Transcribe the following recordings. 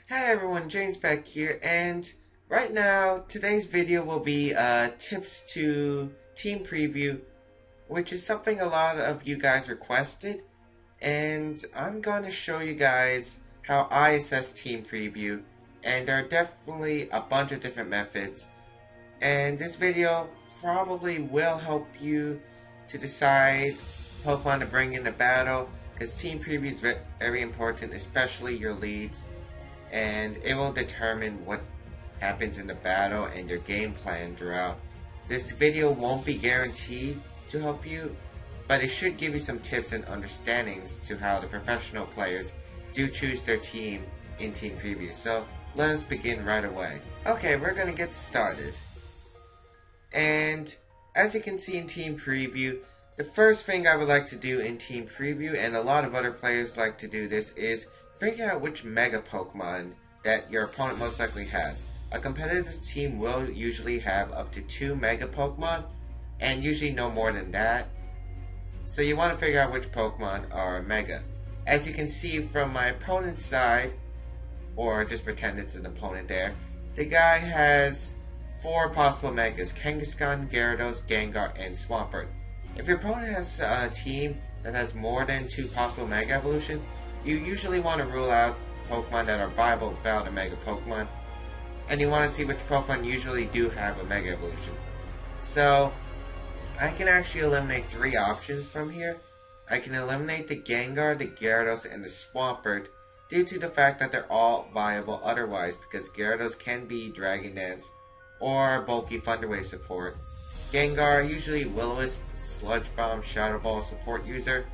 Hey everyone, James Baek here, and right now, today's video will be tips to team preview, which is something a lot of you guys requested, and I'm going to show you guys how I assess team preview, and there are definitely a bunch of different methods, and this video probably will help you to decide Pokemon to bring into battle, because team preview is very important, especially your leads, and it will determine what happens in the battle and your game plan throughout. This video won't be guaranteed to help you, but it should give you some tips and understandings to how the professional players do choose their team in team preview. So let us begin right away. Okay, we're gonna get started. And as you can see in team preview, the first thing I would like to do in team preview, and a lot of other players like to do this, is figure out which Mega Pokemon that your opponent most likely has. A competitive team will usually have up to 2 Mega Pokemon, and usually no more than that. So you want to figure out which Pokemon are Mega. As you can see from my opponent's side, or just pretend it's an opponent there, the guy has 4 possible Megas: Kangaskhan, Gyarados, Gengar, and Swampert. If your opponent has a team that has more than 2 possible Mega Evolutions, you usually want to rule out Pokemon that are viable without a Mega Pokemon, and you want to see which Pokemon usually do have a Mega Evolution. So, I can actually eliminate 3 options from here. I can eliminate the Gengar, the Gyarados, and the Swampert due to the fact that they're all viable otherwise, because Gyarados can be Dragon Dance or bulky Thunder Wave support. Gengar, usually Will-O-Wisp, Sludge Bomb, Shadow Ball support user,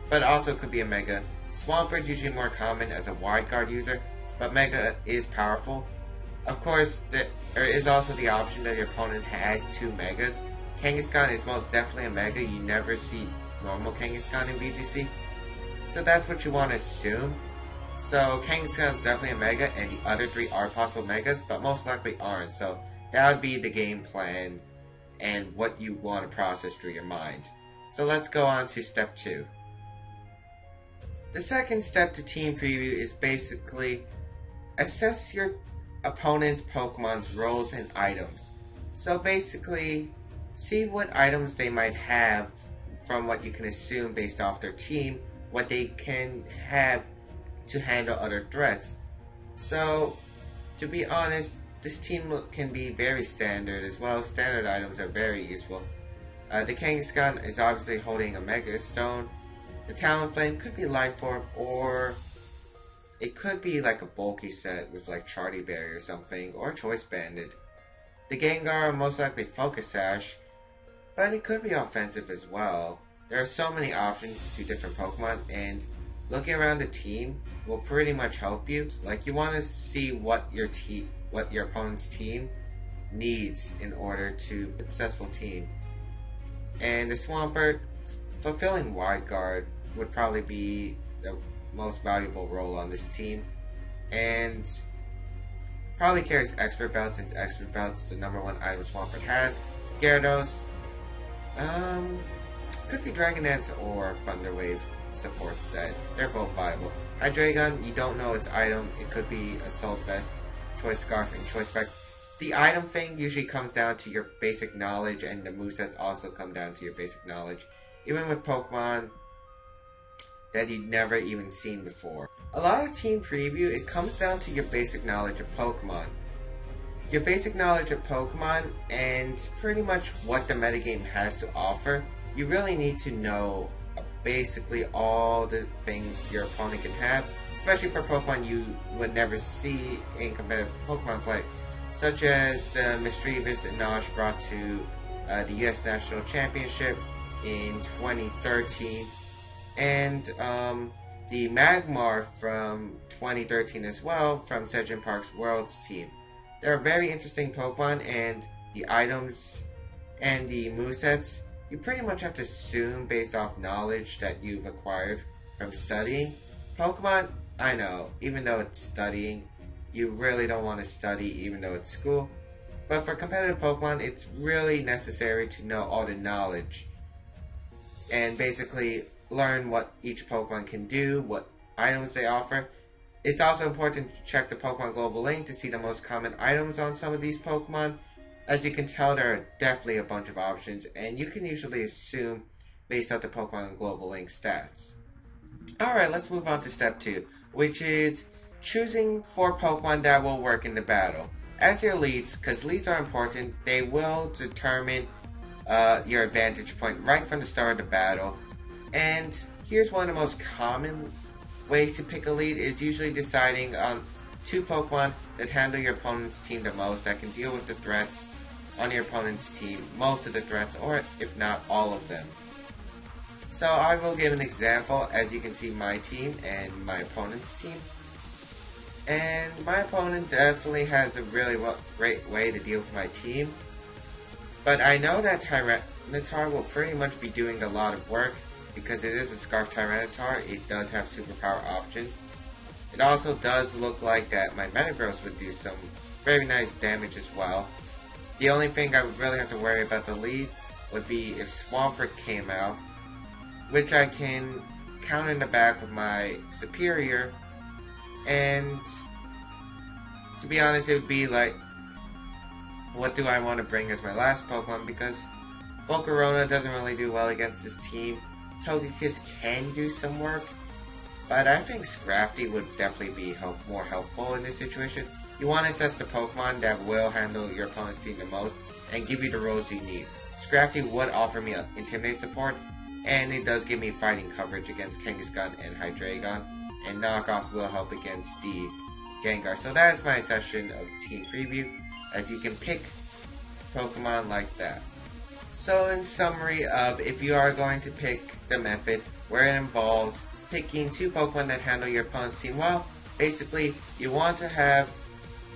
but also could be a Mega. Swampert is usually more common as a wide guard user, but Mega is powerful. Of course, there is also the option that your opponent has 2 Megas. Kangaskhan is most definitely a Mega. You never see normal Kangaskhan in VGC, so that's what you want to assume. So Kangaskhan is definitely a Mega, and the other 3 are possible Megas, but most likely aren't. So that would be the game plan and what you want to process through your mind. So let's go on to step 2. The second step to team preview is basically assess your opponent's Pokemon's roles and items. So basically, see what items they might have from what you can assume based off their team, what they can have to handle other threats. So, to be honest, this team can be very standard as well. Standard items are very useful. The Kangaskhan is obviously holding a Mega Stone. The Talonflame could be Life Orb, or it could be like a bulky set with like Charty Berry or something, or Choice Banded. The Gengar most likely Focus Sash, but it could be offensive as well. There are so many options to different Pokemon, and looking around the team will pretty much help you. Like, you want to see what your opponent's team needs in order to be a successful team. And the Swampert, fulfilling Wide Guard would probably be the most valuable role on this team, and probably carries Expert Belt, since Expert Belt's the #1 item Swampert has. Gyarados, could be Dragon Dance or Thunder Wave support set. They're both viable. Hydreigon, you don't know its item. It could be Assault Vest, Choice Scarf, and Choice Specs. The item thing usually comes down to your basic knowledge, and the movesets also come down to your basic knowledge, even with Pokemon that you've never even seen before. A lot of team preview, it comes down to your basic knowledge of Pokemon. Your basic knowledge of Pokemon and pretty much what the metagame has to offer. You really need to know basically all the things your opponent can have, especially for Pokemon you would never see in competitive Pokemon play, such as the Mischievous and Nosh brought to the US National Championship in 2013, and the Magmar from 2013 as well, from Sedgwick Park's Worlds team. They're very interesting Pokemon, and the items and the movesets you pretty much have to assume based off knowledge that you've acquired from studying. Pokemon, I know, even though it's studying, you really don't want to study even though it's school, but for competitive Pokemon, it's really necessary to know all the knowledge and basically learn what each Pokemon can do, what items they offer, It's also important to check the Pokemon Global Link to see the most common items on some of these Pokemon. As you can tell, there are definitely a bunch of options, and you can usually assume based on the Pokemon Global Link stats. Alright, let's move on to step 2, which is choosing 4 Pokemon that will work in the battle. As your leads, because leads are important, they will determine your advantage point right from the start of the battle. And here's one of the most common ways to pick a lead is usually deciding on 2 Pokemon that handle your opponent's team the most, that can deal with the threats on your opponent's team, most of the threats, or if not all of them. So I will give an example. As you can see, my team and my opponent's team. And my opponent definitely has a really great way to deal with my team. But I know that Tyranitar will pretty much be doing a lot of work because it is a Scarf Tyranitar. It does have superpower options. It also does look like that my Metagross would do some very nice damage as well. The only thing I would really have to worry about the lead would be if Swampert came out, which I can counter in the back with my Superior, and to be honest, it would be like, what do I want to bring as my last Pokemon, because Volcarona doesn't really do well against this team. Togekiss can do some work, but I think Scrafty would definitely be more helpful in this situation. You want to assess the Pokemon that will handle your opponent's team the most and give you the rolls you need. Scrafty would offer me Intimidate support, and it does give me fighting coverage against Kangaskhan and Hydreigon, and Knockoff will help against the Gengar. So that is my session of Team Preview, as you can pick Pokemon like that. So in summary of if you are going to pick the method where it involves picking 2 Pokemon that handle your opponent's team well, basically you want to have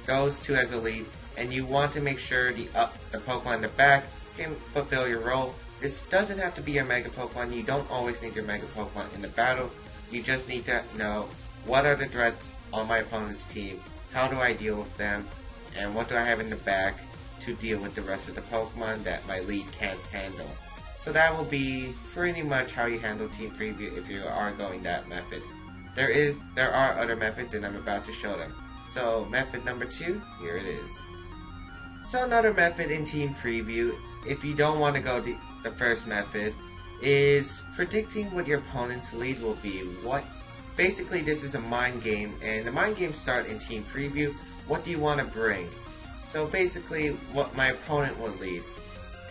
those 2 as a lead, and you want to make sure the Pokemon in the back can fulfill your role. This doesn't have to be your Mega Pokemon. You don't always need your Mega Pokemon in the battle. You just need to know what are the threats on my opponent's team, how do I deal with them, and what do I have in the back to deal with the rest of the Pokemon that my lead can't handle. So that will be pretty much how you handle Team Preview if you are going that method. There are other methods, and I'm about to show them. So method number 2, here it is. So another method in Team Preview, if you don't want to go the first method, is predicting what your opponent's lead will be. Basically, this is a mind game, and the mind games start in Team Preview. What do you want to bring? So basically, what my opponent will lead.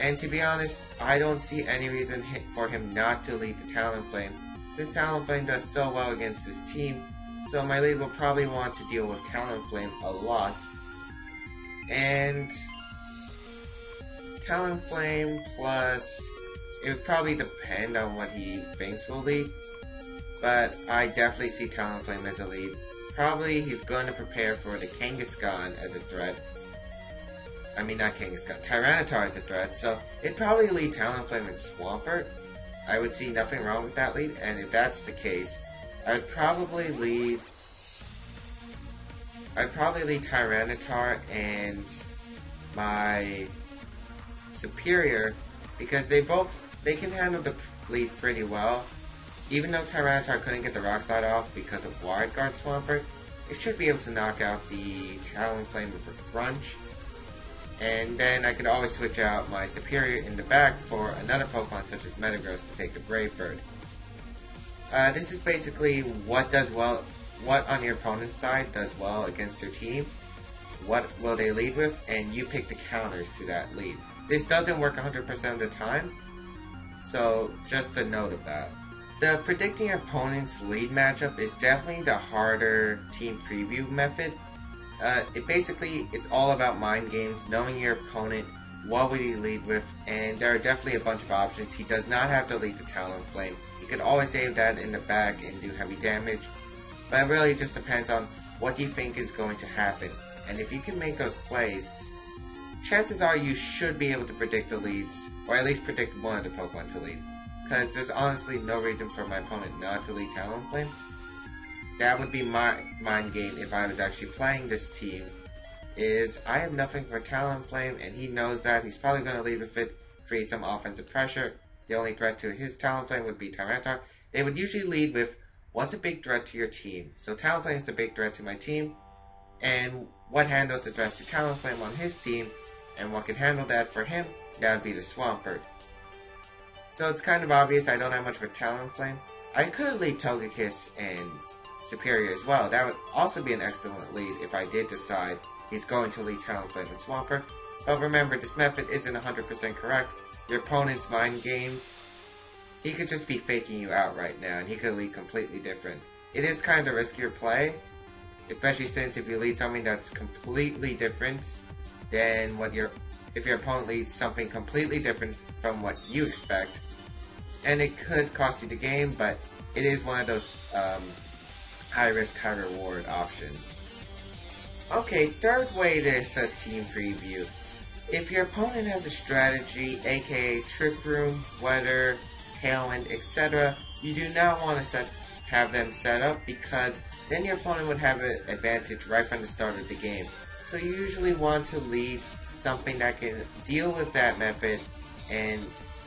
And to be honest, I don't see any reason for him not to lead the Talonflame, since Talonflame does so well against this team. So my lead will probably want to deal with Talonflame a lot. And Talonflame plus, it would probably depend on what he thinks will lead. But I definitely see Talonflame as a lead. Probably he's going to prepare for the Kangaskhan as a threat. I mean, not Kangaskhan, Tyranitar as a threat. So it'd probably lead Talonflame and Swampert. I would see nothing wrong with that lead. And if that's the case, I'd probably lead Tyranitar and my Superior, because they can handle the lead pretty well. Even though Tyranitar couldn't get the Rock Slide off because of Wild Guard Swampert, it should be able to knock out the Talonflame with a Crunch. And then I could always switch out my Superior in the back for another Pokemon such as Metagross to take the Brave Bird. This is basically what on your opponent's side does well against their team, what will they lead with, and you pick the counters to that lead. This doesn't work 100% of the time, so just a note of that. The predicting your opponent's lead matchup is definitely the harder Team Preview method. It's all about mind games, knowing your opponent, what would he lead with, and there are definitely a bunch of options. He does not have to lead the Talonflame. He could always save that in the back and do heavy damage, but it really just depends on what you think is going to happen. And if you can make those plays, chances are you should be able to predict the leads, or at least predict one of the Pokemon to lead. Because there's honestly no reason for my opponent not to lead Talonflame. That would be my mind game if I was actually playing this team, is I have nothing for Talonflame, and he knows that. He's probably going to lead with it, create some offensive pressure. The only threat to his Talonflame would be Tyranitar. They would usually lead with what's a big threat to your team. So Talonflame is the big threat to my team, and what handles the threats to Talonflame on his team, and what can handle that for him, that would be the Swampert. So it's kind of obvious I don't have much for Talonflame. I could lead Togekiss and Superior as well. That would also be an excellent lead if I did decide he's going to lead Talonflame and Swampert. But remember, this method isn't 100% correct. Your opponent's mind games, he could just be faking you out right now, and he could lead completely different. It is kind of a riskier play, especially since if you lead something that's completely different than what if your opponent leads something completely different from what you expect, and it could cost you the game, but it is one of those high risk, high reward options. Okay, third way to assess team preview. If your opponent has a strategy, aka Trick Room, Weather, Tailwind, etc., you do not want to have them set up, because then your opponent would have an advantage right from the start of the game. So you usually want to lead something that can deal with that method and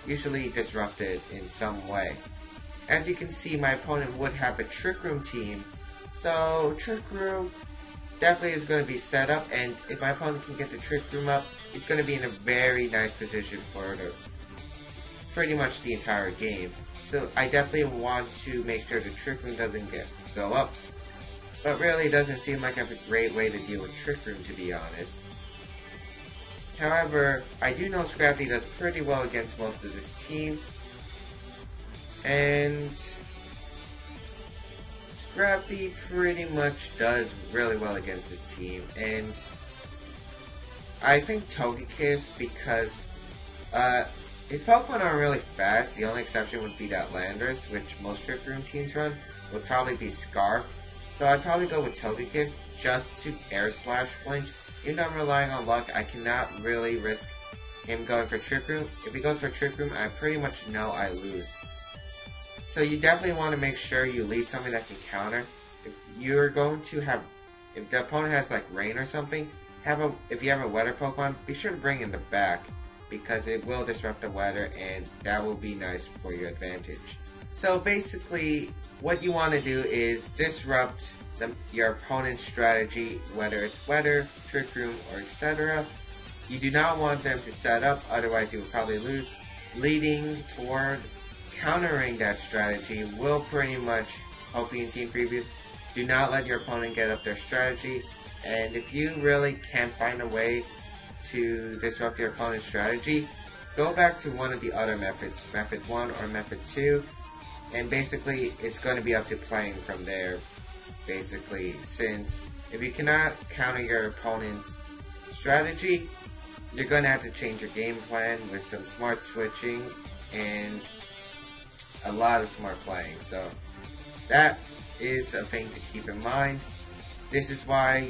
usually disrupt it in some way. As you can see, my opponent would have a Trick Room team, so Trick Room definitely is going to be set up, and if my opponent can get the Trick Room up, he's going to be in a very nice position for pretty much the entire game. So I definitely want to make sure the Trick Room doesn't go up, but really it doesn't seem like I have a great way to deal with Trick Room, to be honest. However, I do know Scrafty does pretty well against most of this team, and Scrafty pretty much does really well against this team, and I think Togekiss, because his Pokemon are really fast. The only exception would be that Landorus, which most Trick Room teams run, would probably be Scarfed. So I'd probably go with Togekiss just to Air Slash flinch. Even though I'm relying on luck, I cannot really risk him going for Trick Room. If he goes for Trick Room, I pretty much know I lose. So you definitely want to make sure you lead something that can counter. If you're going to have, if the opponent has like Rain or something, if you have a Weather Pokemon, be sure to bring in the back, because it will disrupt the weather, and that will be nice for your advantage. So basically, what you want to do is disrupt your opponent's strategy, whether it's weather, Trick Room, or etc. You do not want them to set up, otherwise you will probably lose. Leading toward countering that strategy will pretty much help you in team preview. Do not let your opponent get up their strategy, and if you really can't find a way to disrupt your opponent's strategy, go back to one of the other methods, method 1 or method 2, and basically it's going to be up to playing from there, basically, since if you cannot counter your opponent's strategy, you're going to have to change your game plan with some smart switching and a lot of smart playing. So that is a thing to keep in mind. This is why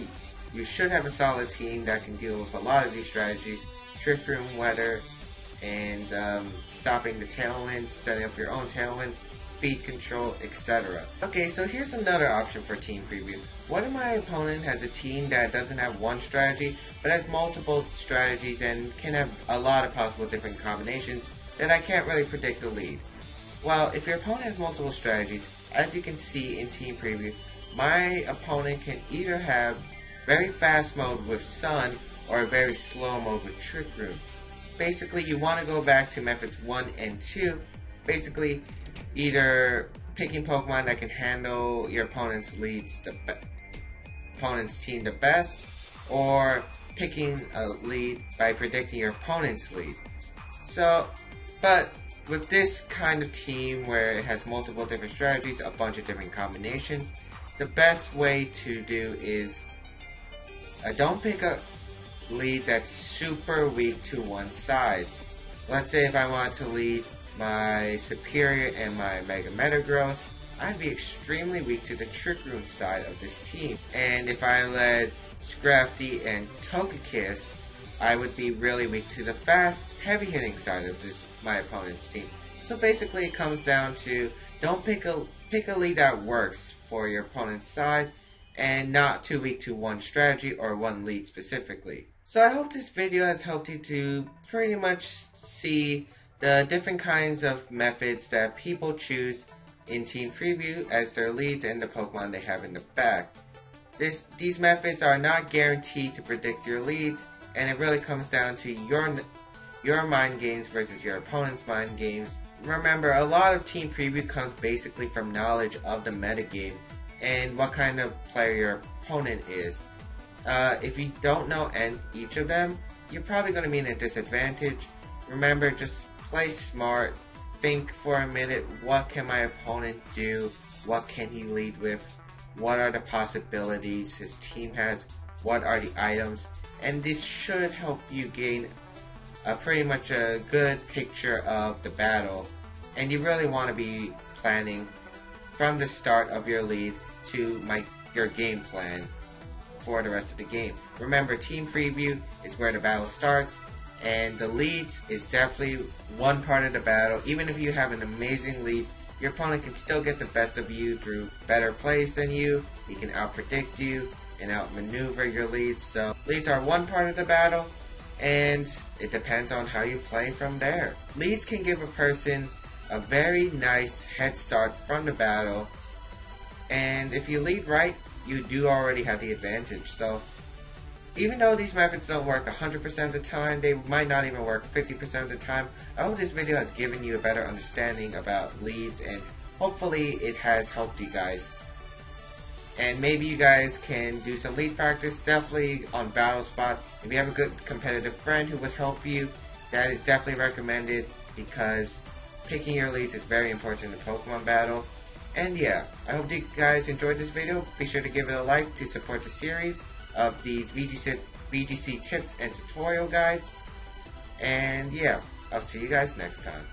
you should have a solid team that can deal with a lot of these strategies: Trick Room, Weather, and stopping the Tailwind, setting up your own Tailwind, speed control, etc. Okay, so here's another option for team preview. What if my opponent has a team that doesn't have one strategy, but has multiple strategies and can have a lot of possible different combinations that I can't really predict the lead? Well, if your opponent has multiple strategies, as you can see in team preview, my opponent can either have very fast mode with Sun or a very slow mode with Trick Room. Basically, you want to go back to methods 1 and 2, basically either picking Pokemon that can handle your opponent's opponent's team the best, or picking a lead by predicting your opponent's lead. So, but with this kind of team where it has multiple different strategies, a bunch of different combinations, the best way to do is don't pick a lead that's super weak to one side. Let's say if I want to lead my Superior and my Mega Metagross, I'd be extremely weak to the Trick Room side of this team. And if I led Scrafty and Togekiss, I would be really weak to the fast, heavy hitting side of my opponent's team. So basically it comes down to don't pick a lead that works for your opponent's side, and not too weak to one strategy or one lead specifically. So I hope this video has helped you to pretty much see the different kinds of methods that people choose in Team Preview as their leads and the Pokemon they have in the back. These methods are not guaranteed to predict your leads, and it really comes down to your mind games versus your opponent's mind games. Remember, a lot of Team Preview comes basically from knowledge of the metagame and what kind of player your opponent is. If you don't know each of them, you're probably going to be in a disadvantage. Remember, just play smart. Think for a minute, what can my opponent do? What can he lead with? What are the possibilities his team has? What are the items? And this should help you gain pretty much a good picture of the battle. And you really want to be planning from the start of your lead to your game plan for the rest of the game. Remember, Team Preview is where the battle starts, and the leads is definitely one part of the battle. Even if you have an amazing lead, your opponent can still get the best of you through better plays than you. He can outpredict you and outmaneuver your leads. So leads are one part of the battle, and it depends on how you play from there. Leads can give a person a very nice head start from the battle, and if you lead right, you do already have the advantage. So even though these methods don't work 100% of the time, they might not even work 50% of the time, I hope this video has given you a better understanding about leads, and hopefully it has helped you guys. And maybe you guys can do some lead practice, definitely on Battle Spot. If you have a good competitive friend who would help you, that is definitely recommended, because picking your leads is very important in the Pokemon battle. And yeah, I hope you guys enjoyed this video. Be sure to give it a like to support the series of these VGC tips and tutorial guides. And yeah, I'll see you guys next time.